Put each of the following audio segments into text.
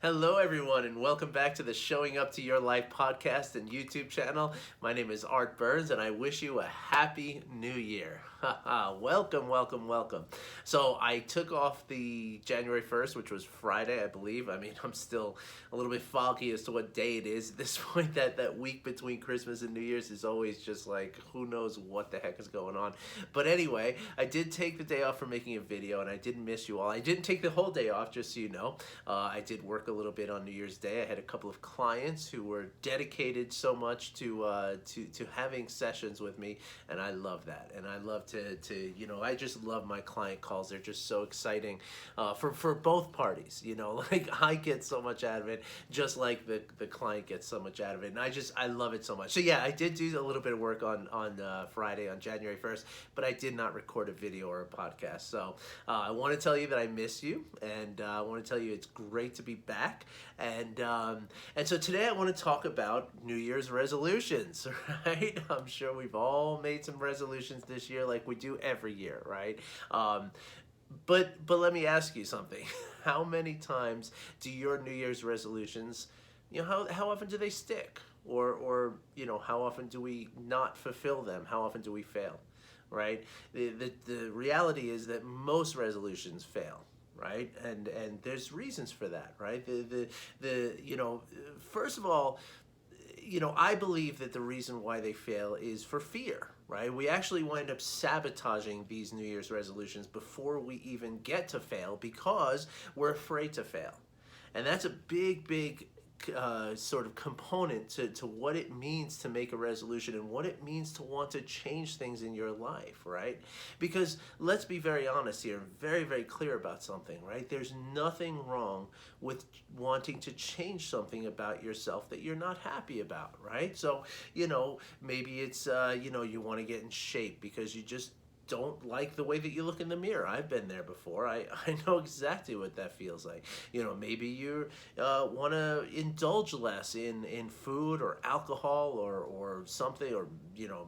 Hello, everyone, and welcome back to the Showing Up to Your Life podcast and YouTube channel. My name is Art Burns, and I wish you a happy new year. Welcome, welcome, welcome. So I took off the January 1st, which was Friday, I believe. I mean, I'm still a little bit foggy as to what day it is at this point. That week between Christmas and New Year's is always just like, who knows what the heck is going on. But anyway, I did take the day off for making a video, and I didn't miss you all. I didn't take the whole day off, just so you know. I did work a little bit on New Year's Day. I had a couple of clients who were dedicated so much to having sessions with me, and I love that. And I love to I just love my client calls. They're just so exciting for both parties. Like I get so much out of it, just like the client gets so much out of it, and I love it so much. So yeah, I did do a little bit of work on Friday, on January 1st, but I did not record a video or a podcast. So I want to tell you that I miss you, and I want to tell you it's great to be back. And so today I want to talk about New Year's resolutions, right? I'm sure we've all made some resolutions this year, like we do every year, right? But let me ask you something. How many times do your New Year's resolutions, how often do they stick? Or how often do we not fulfill them? How often do we fail, right? The reality is that most resolutions fail. Right, and there's reasons for that, right? First of all, I believe that the reason why they fail is for fear, right? We actually wind up sabotaging these New Year's resolutions before we even get to fail because we're afraid to fail, and that's a big sort of component to what it means to make a resolution and what it means to want to change things in your life, right? Because let's be very honest here, very clear about something, right? There's nothing wrong with wanting to change something about yourself that you're not happy about, right? So, maybe it's, you want to get in shape because you just don't like the way that you look in the mirror. I've been there before. I know exactly what that feels like. Maybe you want to indulge less in food or alcohol or something, or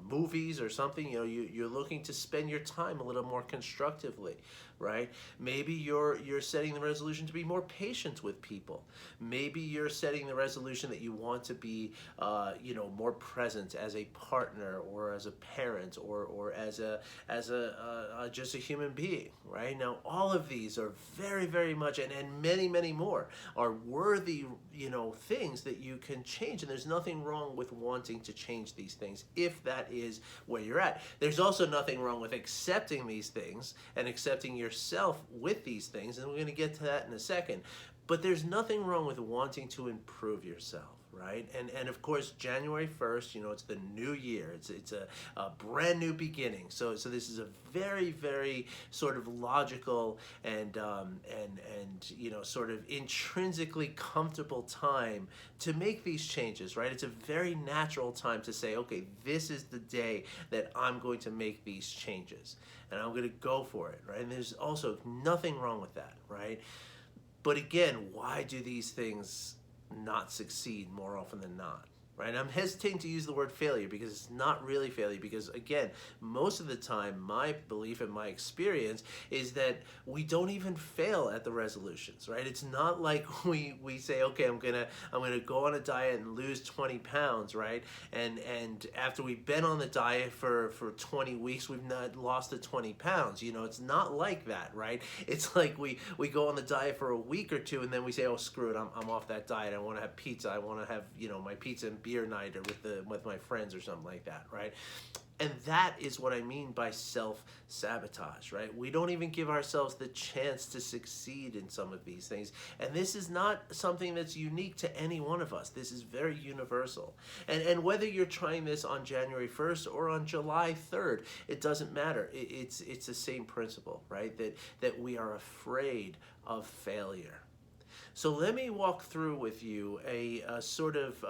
movies or something. You're looking to spend your time a little more constructively, right? Maybe you're setting the resolution to be more patient with people. Maybe you're setting the resolution that you want to be more present as a partner or as a parent or as just a human being, right? Now, all of these are very much, and many more are worthy, things that you can change, and there's nothing wrong with wanting to change these things if that is where you're at. There's also nothing wrong with accepting these things and accepting yourself with these things, and we're going to get to that in a second. But there's nothing wrong with wanting to improve yourself, right? And of course, January 1st, it's the new year. It's a brand new beginning. So this is a very sort of logical and sort of intrinsically comfortable time to make these changes, right? It's a very natural time to say, okay, this is the day that I'm going to make these changes, and I'm going to go for it, right? And there's also nothing wrong with that, right? But again, why do these things not succeed more often than not? Right? I'm hesitating to use the word failure because it's not really failure, because again, most of the time my belief and my experience is that we don't even fail at the resolutions, right? It's not like we say, okay, I'm gonna go on a diet and lose 20 pounds, right? And after we've been on the diet for 20 weeks, we've not lost the 20 pounds. It's not like that, right? It's like we go on the diet for a week or two and then we say, oh, screw it, I'm off that diet. I want to have pizza. I want to have, my pizza and beer night or with my friends or something like that, right? And that is what I mean by self-sabotage, right? We don't even give ourselves the chance to succeed in some of these things. And this is not something that's unique to any one of us. This is very universal. And whether you're trying this on January 1st or on July 3rd, it doesn't matter. It's the same principle, right? That we are afraid of failure. So let me walk through with you a sort of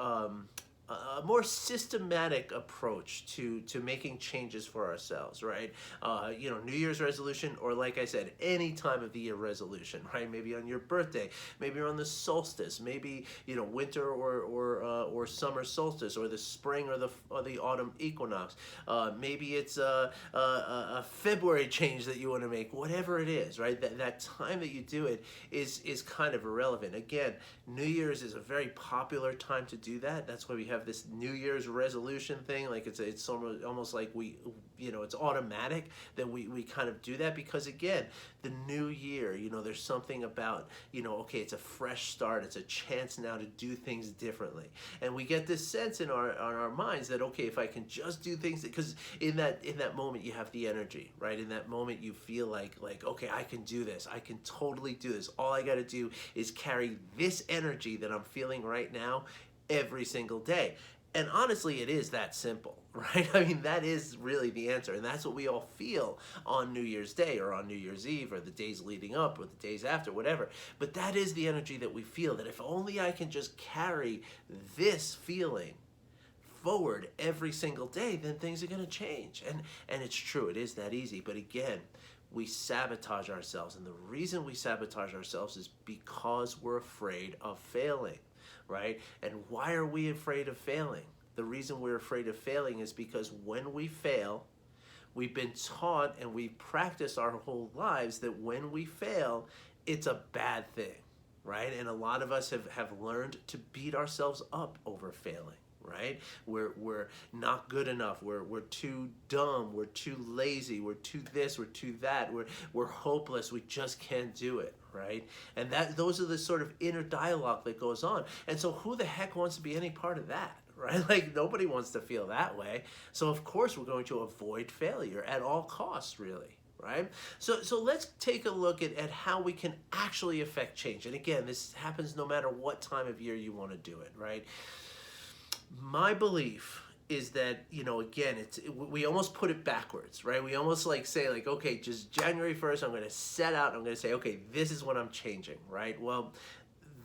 a more systematic approach to making changes for ourselves, right? New Year's resolution, or like I said, any time of the year resolution, right? Maybe on your birthday, maybe on the solstice, maybe winter or summer solstice, or the spring or the autumn equinox. Maybe it's a February change that you want to make. Whatever it is, right? That time that you do it is kind of irrelevant. Again, New Year's is a very popular time to do that. That's why we have this New Year's resolution thing. Like it's almost like it's automatic that we kind of do that, because again, the new year, there's something about, okay, it's a fresh start. It's a chance now to do things differently. And we get this sense in our minds that, okay, if I can just do things, because in that moment you have the energy, right? In that moment you feel like, okay, I can do this. I can totally do this. All I got to do is carry this energy that I'm feeling right now every single day. And honestly, it is that simple, right? I mean, that is really the answer. And that's what we all feel on New Year's Day or on New Year's Eve or the days leading up or the days after, whatever. But that is the energy that we feel, that if only I can just carry this feeling forward every single day, then things are going to change. And it's true, it is that easy. But again, we sabotage ourselves. And the reason we sabotage ourselves is because we're afraid of failing. Right? And why are we afraid of failing? The reason we're afraid of failing is because when we fail, we've been taught and we've practiced our whole lives that when we fail, it's a bad thing, right? And a lot of us have learned to beat ourselves up over failing. Right? We're not good enough. We're too dumb. We're too lazy. We're too this. We're too that. We're hopeless. We just can't do it. Right? And those are the sort of inner dialogue that goes on. And so who the heck wants to be any part of that? Right? Like nobody wants to feel that way. So of course we're going to avoid failure at all costs, really. Right? So let's take a look at how we can actually affect change. And again, this happens no matter what time of year you want to do it. Right? My belief is that, again, we almost put it backwards, right? We almost say okay, just January 1st, I'm going to set out, I'm going to say, okay, this is what I'm changing, right? Well,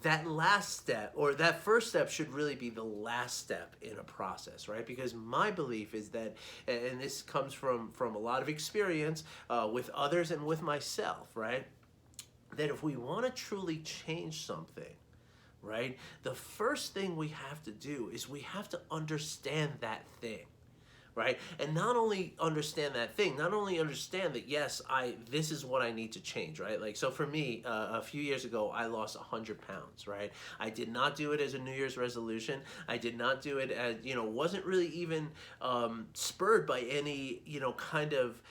that last step, or that first step, should really be the last step in a process, right? Because my belief is that, and this comes from a lot of experience with others and with myself, right? That if we want to truly change something, right, the first thing we have to do is we have to understand that thing, right? And not only understand that thing, not only understand that, yes, this is what I need to change, right? Like, so for me, a few years ago, I lost 100 pounds, right? I did not do it as a New Year's resolution. I did not do it as, wasn't really even spurred by any, kind of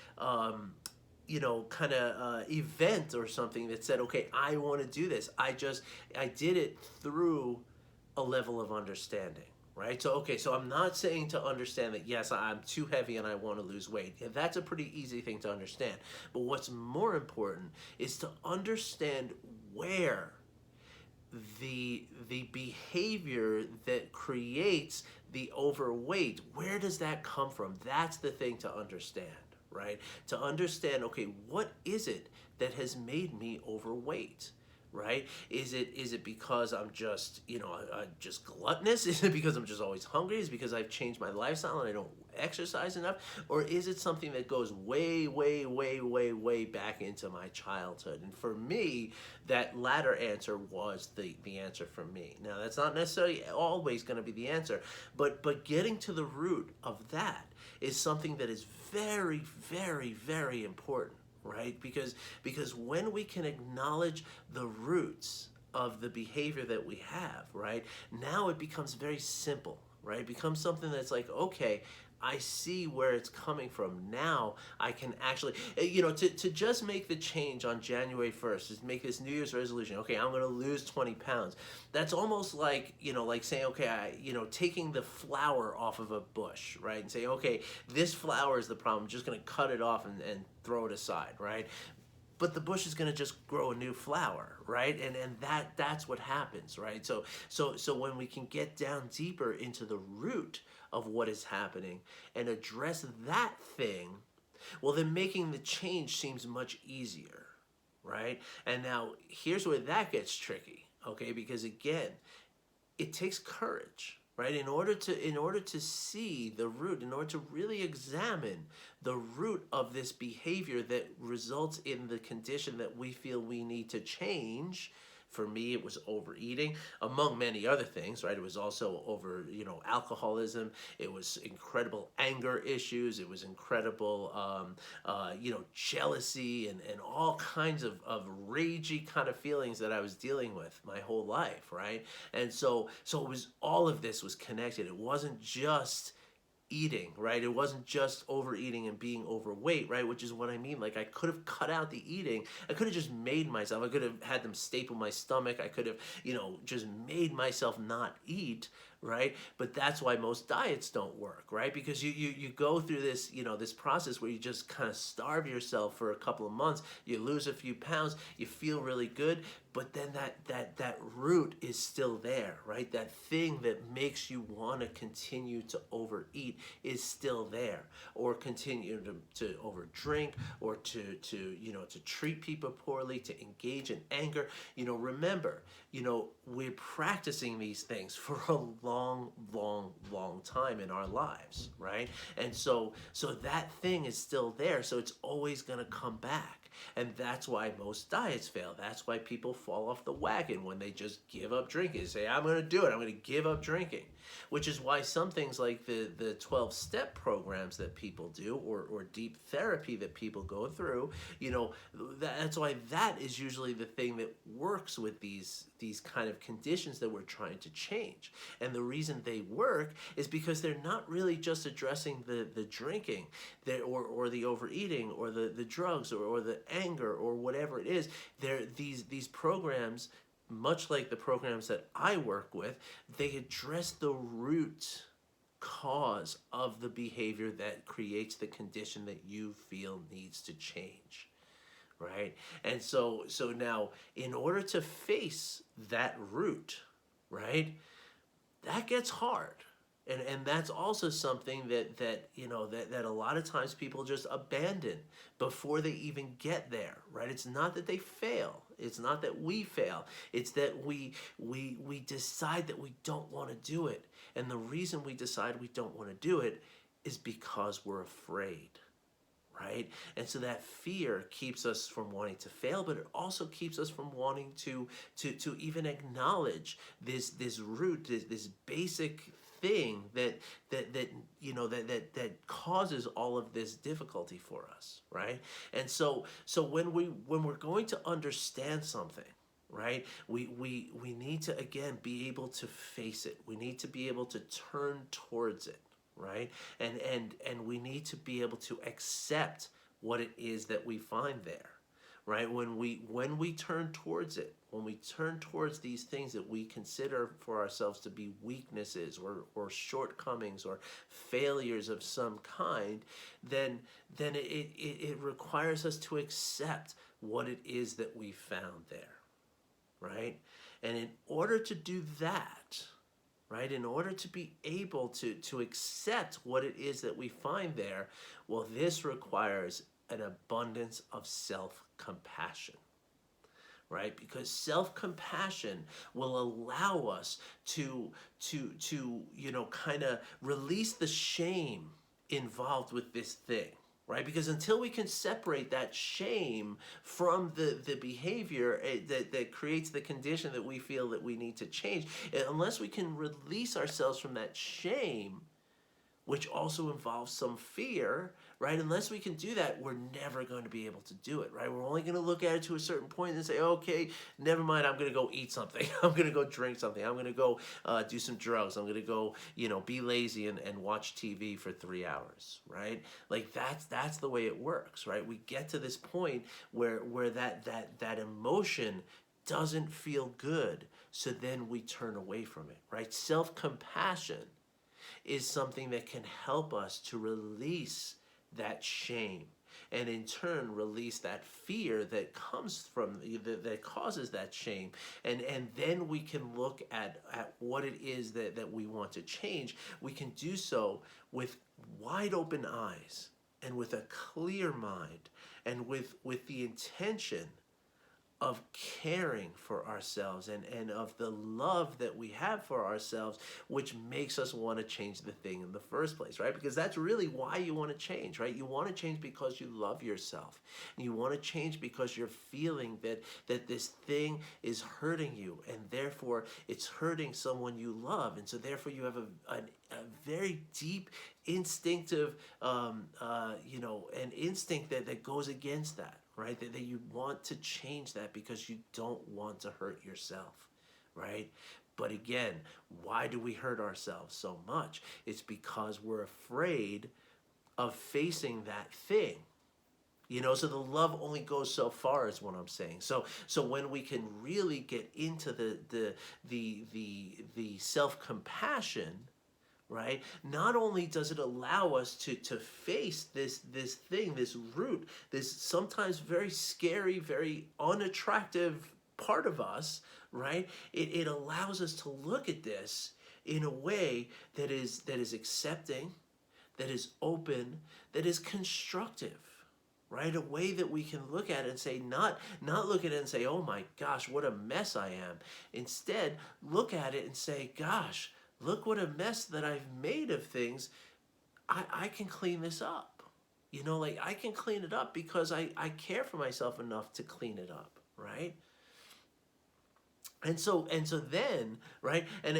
event or something that said, okay, I want to do this. I did it through a level of understanding, right? So I'm not saying to understand that, yes, I'm too heavy and I want to lose weight. Yeah, that's a pretty easy thing to understand. But what's more important is to understand where the behavior that creates the overweight, where does that come from? That's the thing to understand. Right? To understand, okay, what is it that has made me overweight? Right? Is it because I'm just, just gluttonous? Is it because I'm just always hungry? Is it because I've changed my lifestyle and I don't exercise enough? Or is it something that goes way, way, way, way, way back into my childhood? And for me, that latter answer was the answer for me. Now, that's not necessarily always going to be the answer, but getting to the root of that is something that is very, very, very important, right? Because when we can acknowledge the roots of the behavior that we have, right, now it becomes very simple, right? It becomes something that's like, okay, I see where it's coming from. Now I can actually, to just make the change on January 1st, just make this New Year's resolution. Okay, I'm going to lose 20 pounds. That's almost like, like saying, okay, taking the flower off of a bush, right? And saying, okay, this flower is the problem. I'm just going to cut it off and throw it aside, right? But the bush is going to just grow a new flower, right? And that's what happens, right? So when we can get down deeper into the root of what is happening and address that thing, well, then making the change seems much easier, right? And now here's where that gets tricky, okay? Because again, it takes courage, right? In order to see the root, in order to really examine the root of this behavior that results in the condition that we feel we need to change. For me, it was overeating, among many other things, right? It was also over, alcoholism. It was incredible anger issues. It was incredible, jealousy and all kinds of ragey kind of feelings that I was dealing with my whole life, right? And so it was, all of this was connected. It wasn't just eating, right? It wasn't just overeating and being overweight, right? Which is what I mean. Like, I could have cut out the eating. I could have just made myself, I could have had them staple my stomach. I could have, just made myself not eat, right? But that's why most diets don't work, right? Because you go through this, this process where you just kind of starve yourself for a couple of months. You lose a few pounds, you feel really good, but then that root is still there, right? That thing that makes you want to continue to overeat is still there, or continue to overdrink, or to treat people poorly, to engage in anger. Remember, we're practicing these things for a long, long, long time in our lives, right? And so that thing is still there, so it's always going to come back. And that's why most diets fail. That's why people fall off the wagon when they just give up drinking. They say, I'm going to do it. I'm going to give up drinking. Which is why some things like the 12-step programs that people do, or deep therapy that people go through, that's why that is usually the thing that works with these kind of conditions that we're trying to change. And the reason they work is because they're not really just addressing the drinking, or the overeating, or the drugs, or the anger, or whatever it is. These programs, much like the programs that I work with, they address the root cause of the behavior that creates the condition that you feel needs to change, right? And so now, in order to face that root, right, that gets hard. And that's also something that a lot of times people just abandon before they even get there, right? It's not that they fail. It's not that we fail. It's that we decide that we don't want to do it. And the reason we decide we don't want to do it is because we're afraid, right? And so that fear keeps us from wanting to fail, but it also keeps us from wanting to even acknowledge this root, this basic thing that causes all of this difficulty for us, right? And so when we're going to understand something, right, we need to, again, be able to face it. We need to be able to turn towards it, right? And we need to be able to accept what it is that we find there, right? When we turn towards it, when we turn towards these things that we consider for ourselves to be weaknesses, or shortcomings, or failures of some kind, then it requires us to accept what it is that we found there, right? And in order to do that, right, in order to be able to accept what it is that we find there, well, this requires an abundance of self-compassion, right? Because self-compassion will allow us to kind of release the shame involved with this thing, right? Because until we can separate that shame from the behavior that creates the condition that we feel that we need to change, unless we can release ourselves from that shame, which also involves some fear, right? Unless we can do that, we're never going to be able to do it, right? We're only going to look at it to a certain point and say, okay, never mind, I'm going to go eat something. I'm going to go drink something. I'm going to go do some drugs. I'm going to go, be lazy and watch TV for 3 hours, right? Like, that's the way it works, right? We get to this point where that emotion doesn't feel good, so then we turn away from it, right? Self-compassion is something that can help us to release that shame, and in turn release that fear that comes from that causes that shame, and then we can look at what it is that we want to change. We can do so with wide open eyes and with a clear mind, and with the intention of caring for ourselves and of the love that we have for ourselves, which makes us want to change the thing in the first place, right? Because that's really why you want to change, right? You want to change because you love yourself. You want to change because you're feeling that this thing is hurting you, and therefore it's hurting someone you love. And so therefore you have a very deep instinctive, an instinct that goes against that, right? That you want to change that because you don't want to hurt yourself, right? But again, why do we hurt ourselves so much? It's because we're afraid of facing that thing. So the love only goes so far, is what I'm saying. So when we can really get into the self-compassion, right? Not only does it allow us to face this thing, this root, this sometimes very scary, very unattractive part of us, right? It allows us to look at this in a way that is accepting, that is open, that is constructive. Right? A way that we can look at it and say, not look at it and say, oh my gosh, what a mess I am. Instead, look at it and say, gosh, look what a mess that I've made of things. I can clean this up. I can clean it up because I care for myself enough to clean it up, right? And so then, right, and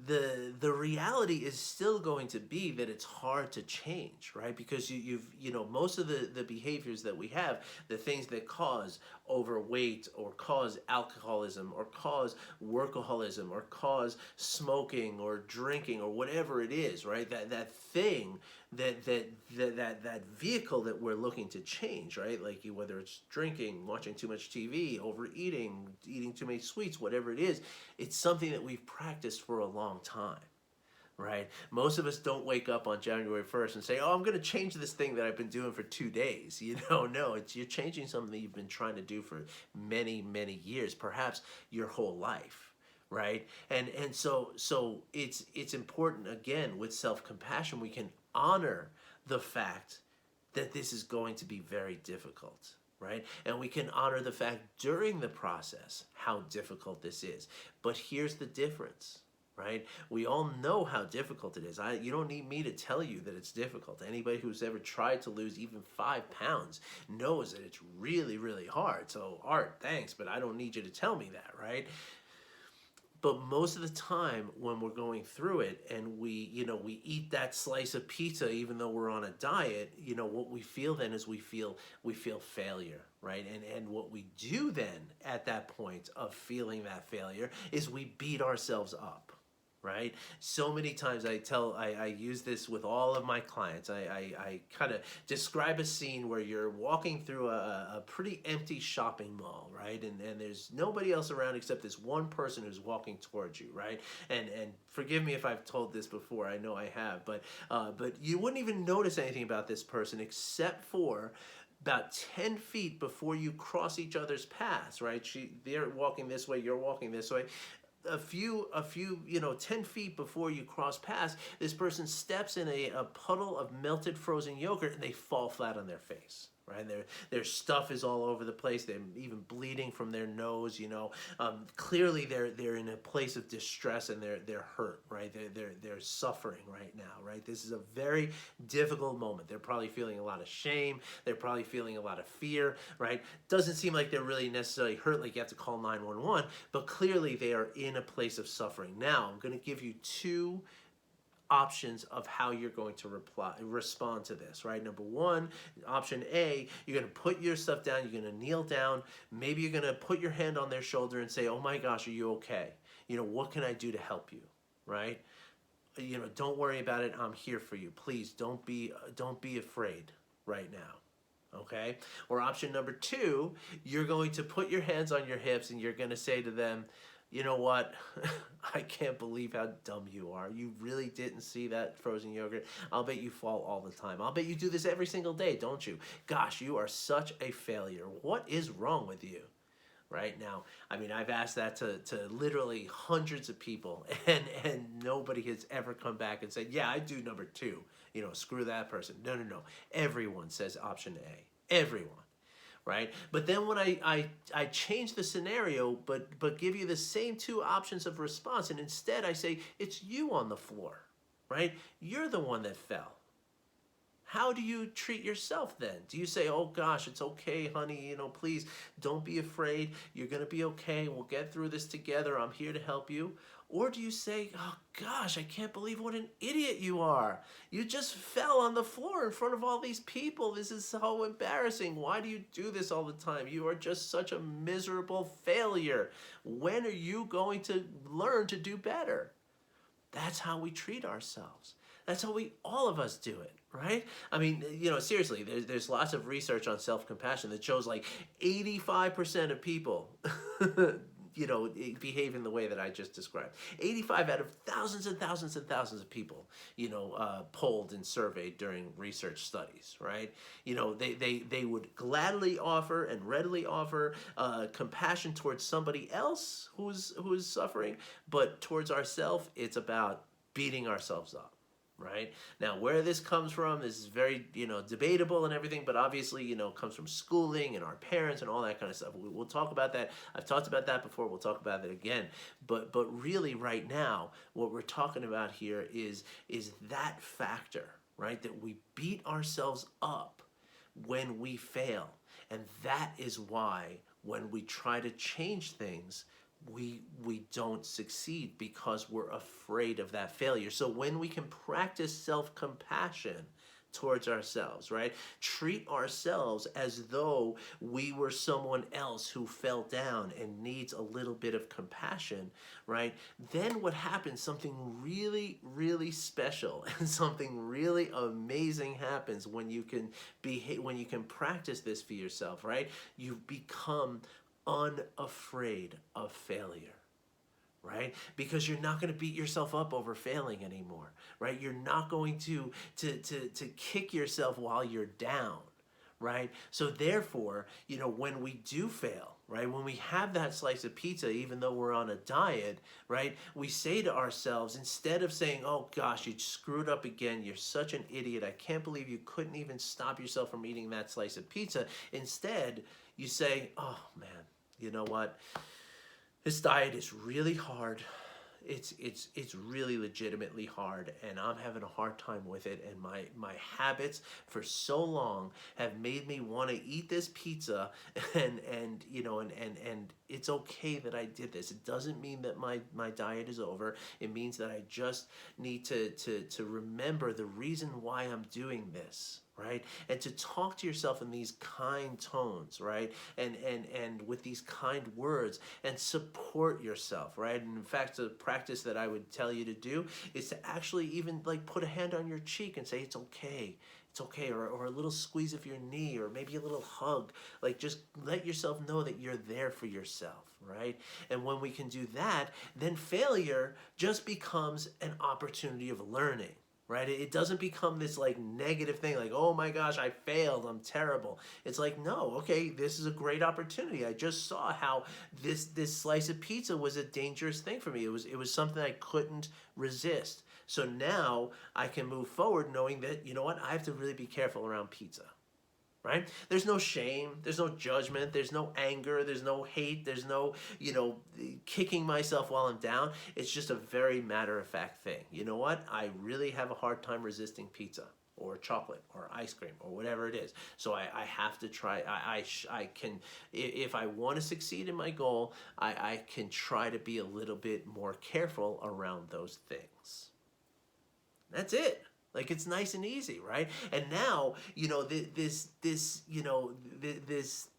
the reality is still going to be that it's hard to change, right? Because you've most of the behaviors that we have, the things that cause overweight or cause alcoholism or cause workaholism or cause smoking or drinking or whatever it is, right? That thing, that vehicle that we're looking to change, right? Like whether it's drinking, watching too much TV, overeating, eating too many sweets, whatever it is, it's something that we've practiced for a long time, right? Most of us don't wake up on January 1st and say, oh, I'm going to change this thing that I've been doing for 2 days. No, you're changing something that you've been trying to do for many, many years, perhaps your whole life, right? And so it's important, again, with self-compassion, we can honor the fact that this is going to be very difficult, right? And we can honor the fact during the process how difficult this is. But here's the difference, right? We all know how difficult it is. You don't need me to tell you that it's difficult. Anybody who's ever tried to lose even 5 pounds knows that it's really, really hard. So, Art, thanks, but I don't need you to tell me that, right? But most of the time when we're going through it and we eat that slice of pizza even though we're on a diet, what we feel then is we feel failure, right? And what we do then at that point of feeling that failure is we beat ourselves up. Right? So many times I use this with all of my clients. I kind of describe a scene where you're walking through a pretty empty shopping mall, right? And there's nobody else around except this one person who's walking towards you, right? And forgive me if I've told this before, I know I have, but you wouldn't even notice anything about this person except for about 10 feet before you cross each other's paths, right? They're walking this way, you're walking this way. A few 10 feet before you cross paths, this person steps in a puddle of melted frozen yogurt and they fall flat on their face, right? Their stuff is all over the place. They're even bleeding from their nose, clearly they're in a place of distress and they're hurt, right? They're suffering right now, right? This is a very difficult moment. They're probably feeling a lot of shame. They're probably feeling a lot of fear, right? Doesn't seem like they're really necessarily hurt, like you have to call 911, but clearly they are in a place of suffering. Now, I'm going to give you 2 options of how you're going to respond to this, right? Number 1, option A, you're going to put your stuff down, you're going to kneel down, maybe you're going to put your hand on their shoulder and say, oh my gosh, are you okay? What can I do to help you, right? Don't worry about it, I'm here for you. Please don't be afraid right now. Okay? Or option number 2, you're going to put your hands on your hips and you're going to say to them, you know what? I can't believe how dumb you are. You really didn't see that frozen yogurt. I'll bet you fall all the time. I'll bet you do this every single day, don't you? Gosh, you are such a failure. What is wrong with you? Right now, I've asked that to literally hundreds of people, and nobody has ever come back and said, yeah, I do number 2. Screw that person. No. Everyone says option A. Everyone. right? But then when I change the scenario, but give you the same two options of response, and instead I say, it's you on the floor, right? You're the one that fell. How do you treat yourself then? Do you say, oh gosh, it's okay, honey, please don't be afraid. You're going to be okay. We'll get through this together. I'm here to help you. Or do you say, oh gosh, I can't believe what an idiot you are. You just fell on the floor in front of all these people. This is so embarrassing. Why do you do this all the time? You are just such a miserable failure. When are you going to learn to do better? That's how we treat ourselves. That's how all of us do it, right? I mean, seriously, there's lots of research on self-compassion that shows like 85% of people, behave in the way that I just described. 85 out of thousands and thousands and thousands of people, polled and surveyed during research studies, right? They would gladly offer and readily offer compassion towards somebody else who's suffering, but towards ourselves, it's about beating ourselves up. Right? Now, where this comes from is very, debatable and everything, but obviously, comes from schooling and our parents and all that kind of stuff. We'll talk about that. I've talked about that before. We'll talk about it again. But really right now, what we're talking about here is that factor, right? That we beat ourselves up when we fail. And that is why when we try to change things, we don't succeed, because we're afraid of that failure. So when we can practice self-compassion towards ourselves, right? Treat ourselves as though we were someone else who fell down and needs a little bit of compassion, right? Then what happens, something really, really special and something really amazing happens when you can practice this for yourself, right? You become unafraid of failure, right? Because you're not going to beat yourself up over failing anymore, right? You're not going to kick yourself while you're down, right? So therefore, when we do fail, right, when we have that slice of pizza, even though we're on a diet, right, we say to ourselves, instead of saying, oh gosh, you screwed up again, you're such an idiot, I can't believe you couldn't even stop yourself from eating that slice of pizza. Instead, you say, oh man, you know what? This diet is really hard. It's really legitimately hard, and I'm having a hard time with it, and my habits for so long have made me want to eat this pizza, and it's okay that I did this. It doesn't mean that my diet is over. It means that I just need to remember the reason why I'm doing this, right? And to talk to yourself in these kind tones, right? And with these kind words, and support yourself, right? And in fact, the practice that I would tell you to do is to actually even like put a hand on your cheek and say, it's okay. It's okay, or a little squeeze of your knee, or maybe a little hug. Like, just let yourself know that you're there for yourself, right? And when we can do that, then failure just becomes an opportunity of learning, right? It doesn't become this like negative thing, like, oh my gosh, I failed, I'm terrible. It's like, no, okay, this is a great opportunity. I just saw how this slice of pizza was a dangerous thing for me. It was something I couldn't resist. So now I can move forward knowing that, you know what, I have to really be careful around pizza, right? There's no shame, there's no judgment, there's no anger, there's no hate, there's no, kicking myself while I'm down. It's just a very matter-of-fact thing. You know what? I really have a hard time resisting pizza or chocolate or ice cream or whatever it is. So I have to try. I can, if I want to succeed in my goal, I can try to be a little bit more careful around those things. That's it. Like, it's nice and easy, right? And now,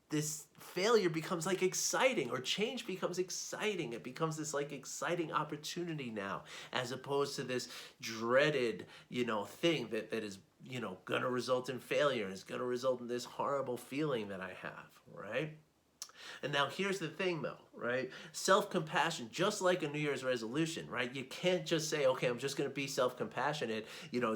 this failure becomes like exciting, or change becomes exciting. It becomes this like exciting opportunity now, as opposed to this dreaded, thing that is, going to result in failure, and is going to result in this horrible feeling that I have, right? And now here's the thing though, right? Self-compassion, just like a New Year's resolution, right? You can't just say, okay, I'm just going to be self-compassionate,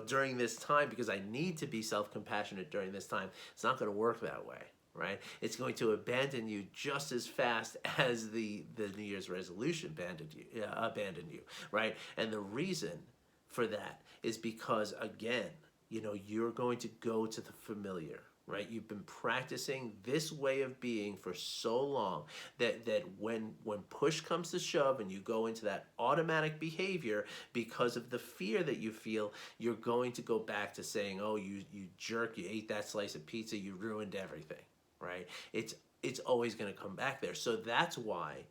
during this time because I need to be self-compassionate during this time. It's not going to work that way, right? It's going to abandon you just as fast as the New Year's resolution abandoned you, right? And the reason for that is because, again, you're going to go to the familiar, right? You've been practicing this way of being for so long that when push comes to shove and you go into that automatic behavior because of the fear that you feel, you're going to go back to saying, oh, you jerk, you ate that slice of pizza, you ruined everything, right? It's always going to come back there. So that's why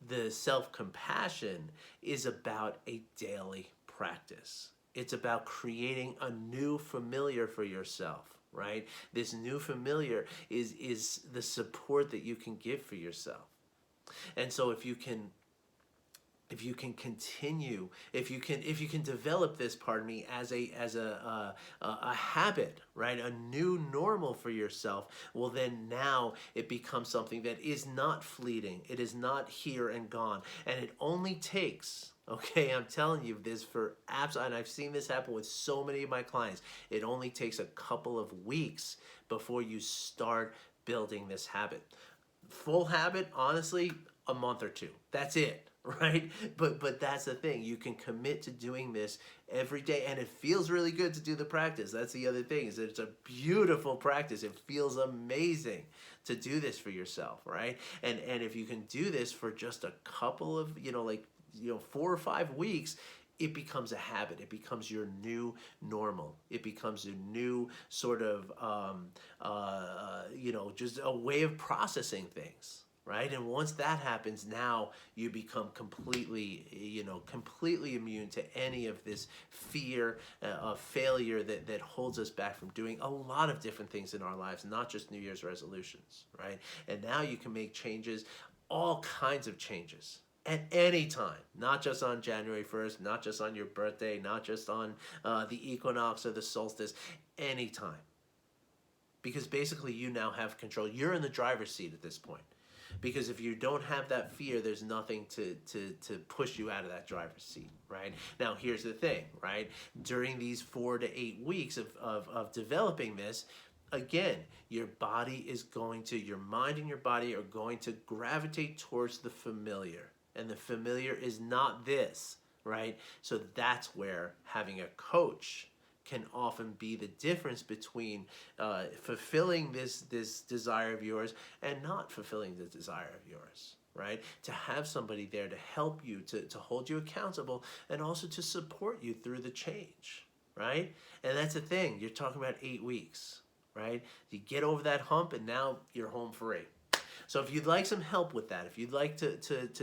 the self-compassion is about a daily practice. It's about creating a new familiar for yourself, right? This new familiar is the support that you can give for yourself. And so if you can continue, if you can develop this, pardon me, as a habit, right, a new normal for yourself, well then now it becomes something that is not fleeting, it is not here and gone, and it only takes, okay, I'm telling you this for apps, and I've seen this happen with so many of my clients, it only takes a couple of weeks before you start building this habit. Full habit, honestly, a month or two. That's it, right? But that's the thing. You can commit to doing this every day, and it feels really good to do the practice. That's the other thing, is that it's a beautiful practice. It feels amazing to do this for yourself, right? And if you can do this for just a couple of, 4 or 5 weeks, it becomes a habit. It becomes your new normal. It becomes a new sort of, just a way of processing things, right? And once that happens, now you become completely immune to any of this fear of failure that holds us back from doing a lot of different things in our lives, not just New Year's resolutions, right? And now you can make changes, all kinds of changes, at any time, not just on January 1st, not just on your birthday, not just on the equinox or the solstice, anytime. Because basically you now have control. You're in the driver's seat at this point. Because if you don't have that fear, there's nothing to push you out of that driver's seat, right? Now, here's the thing, right? During these 4 to 8 weeks of developing this, again, your mind and your body are going to gravitate towards the familiar. And the familiar is not this, right? So that's where having a coach can often be the difference between fulfilling this desire of yours and not fulfilling the desire of yours, right? To have somebody there to help you, to hold you accountable, and also to support you through the change, right? And that's the thing. You're talking about 8 weeks, right? You get over that hump, and now you're home free. So if you'd like some help with that, if you'd like to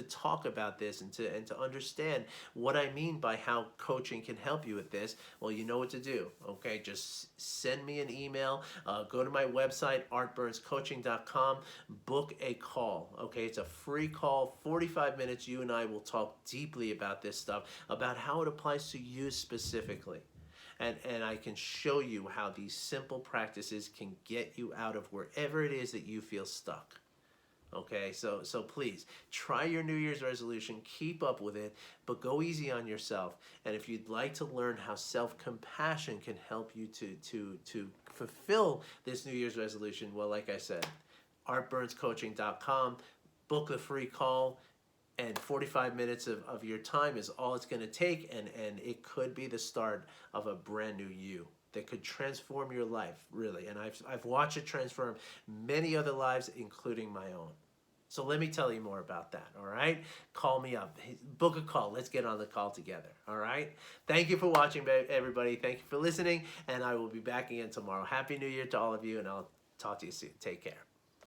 talk about this and to understand what I mean by how coaching can help you with this, well, you know what to do, okay? Just send me an email, go to my website, artburnscoaching.com, book a call, okay? It's a free call, 45 minutes, you and I will talk deeply about this stuff, about how it applies to you specifically. And I can show you how these simple practices can get you out of wherever it is that you feel stuck. Okay, so please try your New Year's resolution, keep up with it, but go easy on yourself. And if you'd like to learn how self-compassion can help you to fulfill this New Year's resolution, well, like I said, artburnscoaching.com, book the free call, and 45 minutes of your time is all it's going to take, and it could be the start of a brand new you that could transform your life, really. And I've watched it transform many other lives, including my own. So let me tell you more about that, all right? Call me up. Book a call. Let's get on the call together, all right? Thank you for watching, everybody. Thank you for listening, and I will be back again tomorrow. Happy New Year to all of you, and I'll talk to you soon. Take care.